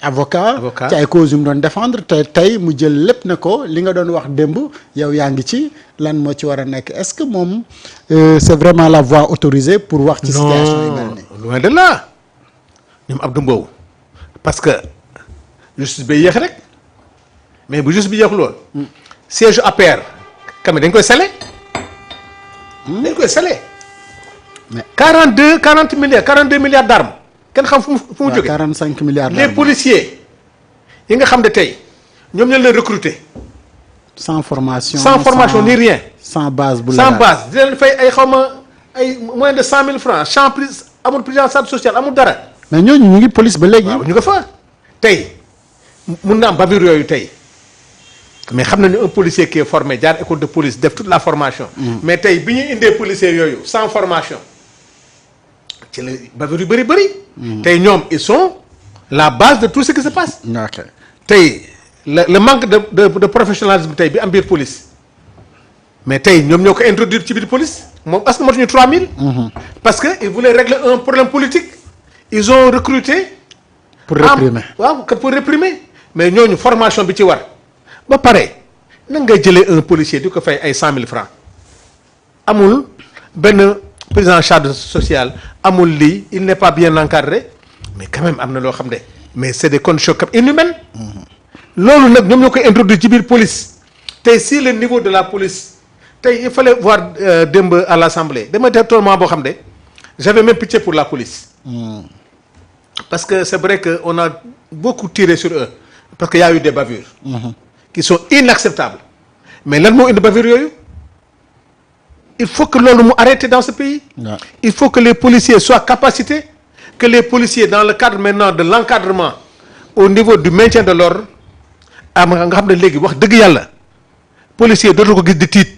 avocat ci ay cause yu mu doon défendre te tey mu jël lépp ne ko li nga doon wax démb yow yaa ngi ci lan moo ci war a nekk est-ce que moom c'est vraiment la voie autorisée pour wax ci situation yi mel nii. loin de là ñoom Abdou Mbow parce que justice bi yéex rek mais bu justice bi yéexul woon siège APR quand même dañ koy scellé dañ koy scellé mais 42 milliards d'armes kenn xam fu mu jógee 45 milliards les policiers yi nga xam ne tey ñoom ñoo leen recruter sans formation ni rien sans base bu sans base di leen fay ay xawma ay moins de 100 000 francs champ prise amul prise en charge sociale amul dara mais ñooñu ñu ngi police ba léegi. waaw ñu nga fa tey mun na am bavure yooyu tey mais xam nañu un policier qui est formé jaar école de police def toute la formation. mais tey bi ñu indee policiers yooyu sans formation ci la bavure yu bëri. tey ñoom ils sont la base de tout ce qui se passe. ok tey le manque de professionnalisme tey bi am biir police mais tey ñoom ñoo ko introduire ci biir police moom est-ce que matuñu 3000. parce que ils voulaient régler un problème politique. ils ont recruté. pour réprimer waaw pour réprimer. mais ñooñu formation bi ci war ba pare nan ngay jëlee un policier di ko fay ay 100 000 francs amul benn prise en charge sociale amul lii il n'est pas bien encadré mais quand même am na loo xam ne mais c'est des conditions comme inhumaines. loolu nag ñoom ñoo koy introduire ci biir police tey si le niveau de la police tey il fallait voir démb à l'Assemblée dama def tournement boo xam ne j'avais même pitié pour la police. Parce que c'est vrai qu'on a beaucoup tiré sur eux parce qu'il y a eu des bavures qui sont inacceptables mais lan moo indi bavure yooyu il faut que loolu mu arrêter dans ce pays. Il faut que les policiers soient capacités, que les policiers dans le cadre maintenant de l'encadrement au niveau du maintien de l'ordre am nga xam ne léegi wax dëgg yàlla policier dootu ko gis di tiit.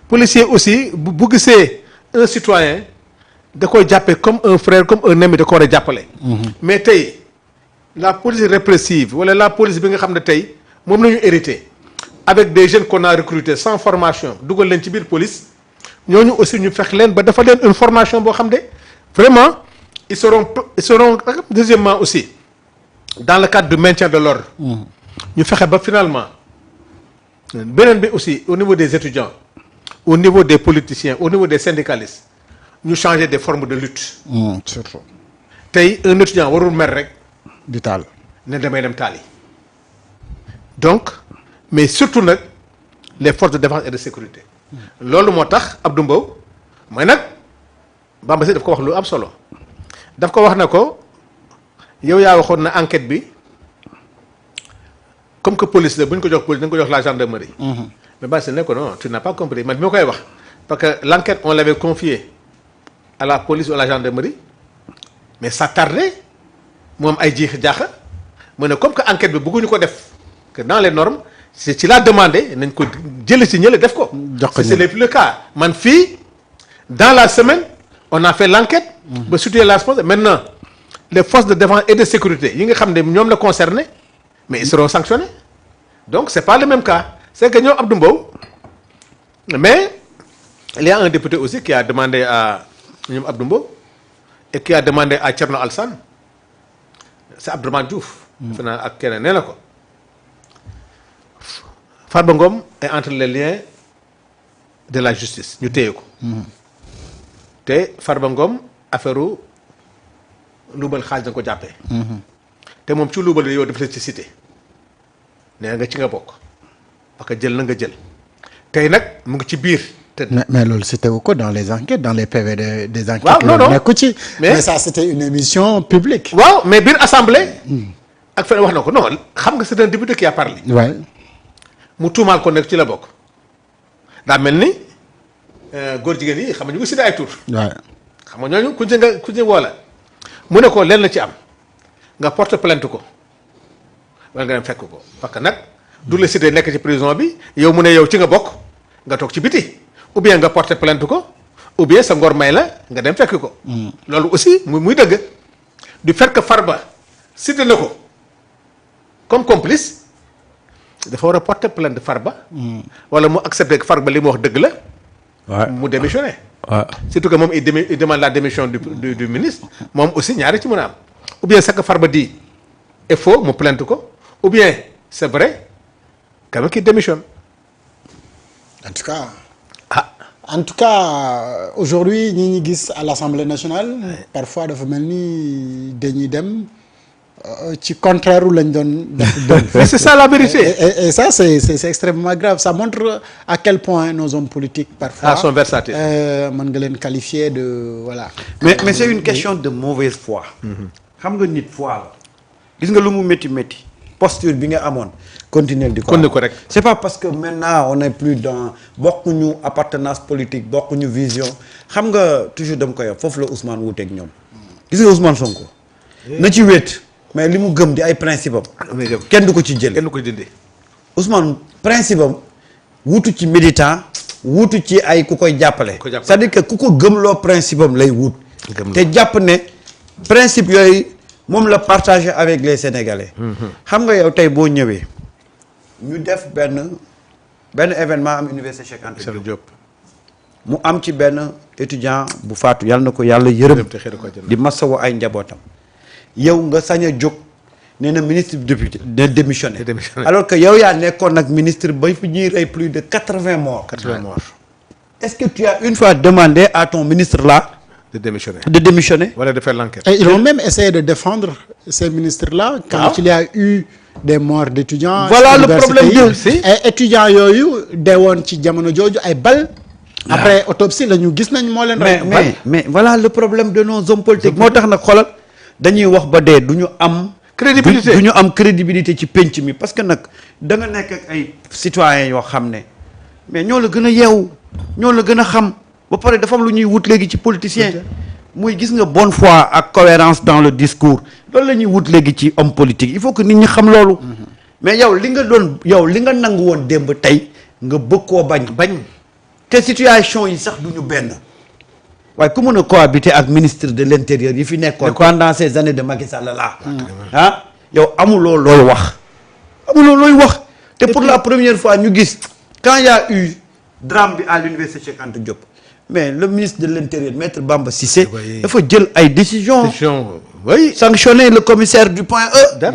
Policier aussi bu gisee un citoyen da koy jàppee comme un frère comme un ami da ko war a jàppale. mais tey la police répressive wala la police bi nga xam ne tey moom la ñu hérité avec des jeunes qu'on a recrutés sans formation dugal leen ci biir police ñooñu aussi ñu fex leen ba dafa leen une formation boo xam ne vraiment ils seront deuxièmement aussi dans le cadre du maintien de l'ordre ñu fexe ba finalement beneen bi aussi au niveau des étudiants au niveau des politiciens au niveau des syndicalistes ñu changer des formes de lutte. surtout. tey un étudiant warul mer rek. di taal. ne damay dem taal yi donc mais surtout nag les forces de défense et de sécurité. loolu moo tax Abdou Mbow mooy nag Bamba Cissé daf ko wax lu am solo daf ko wax na ko yow yaa waxoon na enquête bi comme que police la bu ñu ko jox police dañ ko jox la gendarmerie. mais Bamba Cissé ne ko non tu n'as pas compris man bi ma koy wax parce que l'enquête on l'avait confiée à la police ou à la gendarmerie mais ça tardait mu am ay jiix jaaxa mu ne comme que enquête bi bëgguñu ko def que dans les normes c'est ci laa demandé nañ ko jëlee ci ñële def ko. c'est le cas man fii dans la semaine on a fait l'enquête. ba situer la réponse maintenant les forces de défense et de sécurité yi nga xam ne ñoom la concerné mais ils seront sanctionnés donc c'est pas le même cas c'est que ñoom Abdou Mbow mais il y a un député aussi qui a demandé à ñoom Abdou Mbow et qui a demandé à Thierno Alassane c'est Abdourahmane Diouf. defe naa ak keneen nee na ko Farba Ngom est entre les liens de la justice ñu téye ko. te Farba Ngom affaire luubal xaalis da nga ko jàppee. te moom ci luubal yow daf la ci cité nee nga ci nga bokk parce que jël na nga jël tey nag mu ngi ci biir. mais loolu c'était ko dans les enquêtes dans les PV des enquêtes. waaw non non nekku ci. mais ça c'était une émission publique. waaw mais biir assemblée. ak feneen wax na ko non xam nga c'est un député qui a parlé. waay. mu tuumaal ko nekk ci la bokk daa mel ni góor jigéen yi xam nga ñu ngi cité ay tur. waay. xam nga ñooñu ku ci woo la mu ne ko leen la ci am nga porte plainte ko wala nga dem fekk ko parce que nag du la cité nekk ci prison bi yow mu ne yow ci nga bokk nga toog ci biti ou bien nga porte plainte ko ou bien sa ngor may la nga dem fekk ko. loolu aussi muy dëgg du fait que Farba cité na ko comme complice. dafa war a porter plainte Farba. wala mu accepter que Farba li mu wax dëgg la. waaw mu démissionner. waaw surtout que moom il demande la démission du ministre moom aussi ñaari ci mën a am ou bien ce que Farba dit est faux mu plainte ko ou bien c'est vrai quand même qu'il démissionne. En tout cas aujourd'hui ñi ñi gis à l'Assemblée nationale parfois dafa mel ni dañuy dem ci contraire lañ doon def. Mais c'est ça la vérité. Et ça c'est extrêmement grave, ça montre à quel point nos hommes politiques parfois sont versatiles. mën nga leen qualifier de voilà. mais c'est une question de mauvaise foi. xam nga nit foi la. gis nga lu mu métti posture bi nga amoon. continuer di ko rek. c'est pas parce que maintenant on est plus dans bokkuñu appartenance politique bokkuñu vision xam nga toujours dama koy wax foofu la Ousmane wuuteeg ñoom. gis nga Ousmane Sonko. na ci wéet mais li mu gëm di ay principe am. kenn du ko ci jël kenn du ko dindi. Ousmane principe am wuutu ci militant wuutu ci ay ku koy jàppale. c'est-à-dire que ku ko gëmloo principe am lay wut. te jàpp ne principe yooyu moom la partager avec les Sénégalais. xam nga yow tey boo ñëwee. ñu def benn événement am université Cheikh Anta Diop mu am ci benn étudiant bu faatu yàlla na ko yàlla yërëm di masawu ay njabootam yow nga sañ a jóg nee na ministre député de démissionné alors que yow yaa nekkoon nag ministre bay fi ñuy rey plus de 80 morts. Est-ce que tu as une fois demandé à ton ministre là de démissionner wala de faire l'enquête. Et ils ont même essayé de défendre ces ministres-là quand il y a eu des morts d'étudiants. Voilà le problème ay étudiants yooyu deewoon ci jamono jooju ay bal. Après autopsie la ñu gis nañ moo leen. mais voilà le problème de nos hommes politiques. moo tax nag xoolal dañuy wax ba dee du ñu am. crédibilité du ñu am crédibilité ci penc mi parce que nag da nga nekk ak ay citoyens yoo xam ne mais ñoo la gën a yeewu ñoo la gën a xam ba pare dafa am lu ñuy wut léegi ci politicien muy gis nga bonne foi ak cohérence dans le discours loolu la ñuy wut léegi ci homme politique il faut que nit ñi xam loolu. mais yow li nga nangu woon démb tey nga bëgg koo bañ. te situation yi sax du ñu benn. waaye ku mën a cohabiter ak ministre de l'intérieur yi fi nekkoon. pendant ces années de Macky Sall là. yow amuloo looy wax. te pour la première fois ñu gis quand il y a eu drame bi à l'université Cheikh Anta Diop. mais le ministre de l'intérieur maître Bamba Cissé. dafa jël ay décisions. sanctionner le commissaire du point E.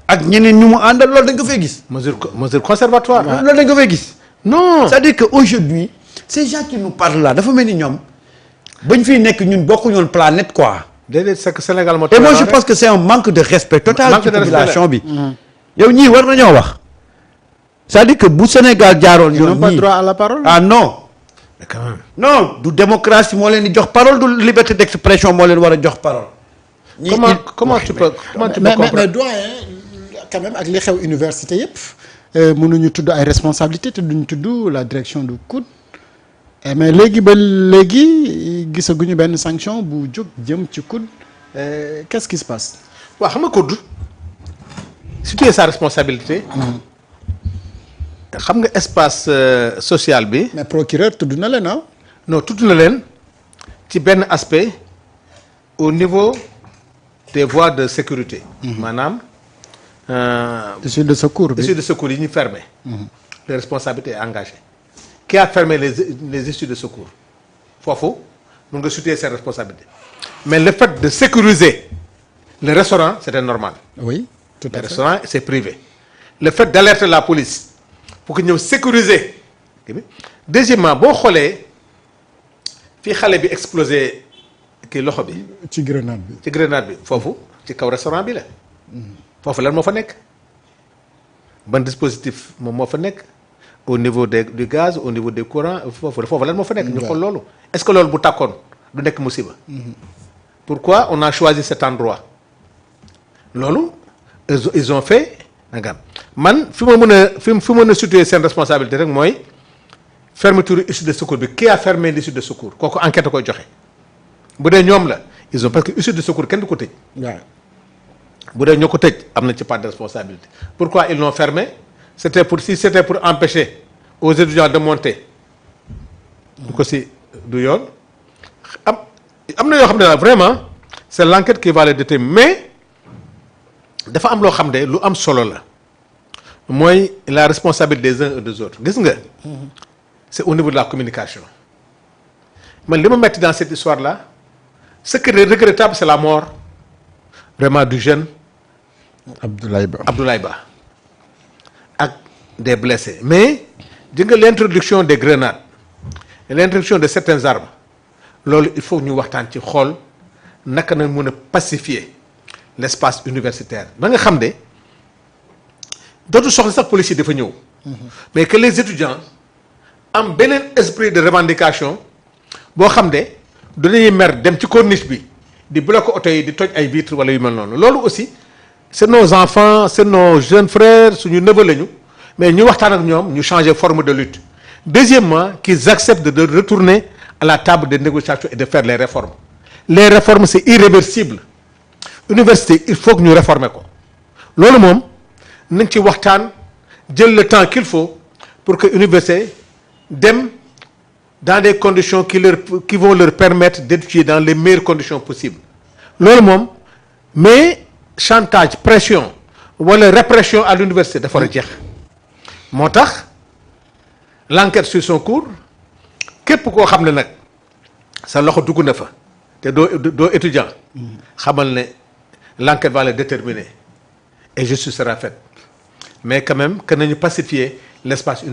ak ñeneen ñu mu àndal loolu dañ ko fay gis. mesure conservatoire. loolu dañ ko fay gis. non c'est-à-dire que aujourd'hui ces gens qui nous parlent là dafa mel ni ñoom bañ fiy nekk ñun bokkuñu woon planète quoi. déedéet c'est que Sénégal moo. et moi je pense que c'est un manque de respect total ci population bi. yow ñii war nañoo wax. c'est-à-dire que bu Sénégal jaaroon. ils n'ont pas droit à la parole. ah non. mais quand même. non du démocratie moo leen di jox parole du liberté d'expression moo leen war a jox parole. comment tu peux comprendre. mais doyen quand même ak li xew université yëpp mënuñu tudd ay responsabilités te duñu tudd la direction du COUD mais léegi ba léegi gisaguñu benn sanction bu jóg jëm ci COUD qu'est-ce qui se passe. waaw xam nga COUD situer sa responsabilité. xam nga espace social bi. mais procureur tudd na leen non tudd na leen ci benn aspect au niveau des voies de sécurité. maanaam. issue de secours bi issue de secours yi ñu fermé. les responsabilités engagées. qui a fermé les issues de secours foofu mun nga situer ses responsabilités mais le fait de sécuriser le restaurant c'était normal. oui tout à fait le restaurant c'est privé. le fait d'alerter la police pour que ñëw sécuriser. deuxièmement boo xoolee fii xale bi explosé kii loxo bi. ci grenade bi. foofu ci kaw restaurant bi la. foofu lan moo fa nekk ban dispositif moom moo fa nekk au niveau du gaz au niveau des courants foofu lan moo fa nekk. ñu xool loolu est-ce que loolu bu tàkkoon du nekk musiba. pourquoi on a choisi cet endroit loolu ils ont fait nangam man fi mën a situer seen responsabilité rek mooy fermeture issue de secours bi qui a fermé l'issue de secours kooku enquête koy joxe bu dee ñoom la ils ont parce que issue de secours kenn du ko tëj. bu dee ñoo ko tëj am na ci part de responsabilité pourquoi ils l'ont fermé c'était pour empêcher aux étudiants de monter du ko si du yoon am na yoo xam ne daal vraiment c'est l'enquête qui va le déterminer mais dafa am loo xam ne lu am solo la mooy la responsabilité des uns et des autres gis nga c'est au niveau de la communication man li ma metti dans cette histoire là ce qui est regrettable c'est la mort vraiment du jeune Abdoulaye Ba. Abdoulaye Ba ak des blessés mais di nga l'introduction des grenades et l'introduction de certaines armes loolu il faut ñu waxtaan ci xool naka na mën a pacifier l'espace universitaire ba nga xam ne dootu soxla sax policier dafa ñëw mais que les étudiants am beneen esprit de revendication boo xam ne dañuy mer dem ci corniche bi di bloquer oto yi di toj ay vitres wala yu mel noonu loolu aussi c'est nos enfants c'est nos jeunes frères suñu neveu lañu mais ñu waxtaan ak ñoom ñu changer forme de lutte deuxièmement qu'ils acceptent de retourner à la table des négociations et de faire les réformes c'est irréversible université il faut que ñu réformer ko loolu moom nañ ci waxtaan jël le temps qu'il faut pour que université dem dans des conditions qui vont leur permettre d'étudier dans les meilleures conditions possibles loolu moom mais chantage pression wala répression à l'université dafa war a jeex moo tax l'enquête suit son cours képp koo xam ne nag sa loxo dugg na fa te doo étudiant xamal ne l'enquête va le déterminer et justice sera faite mais quand même que nañu pacifier l'espace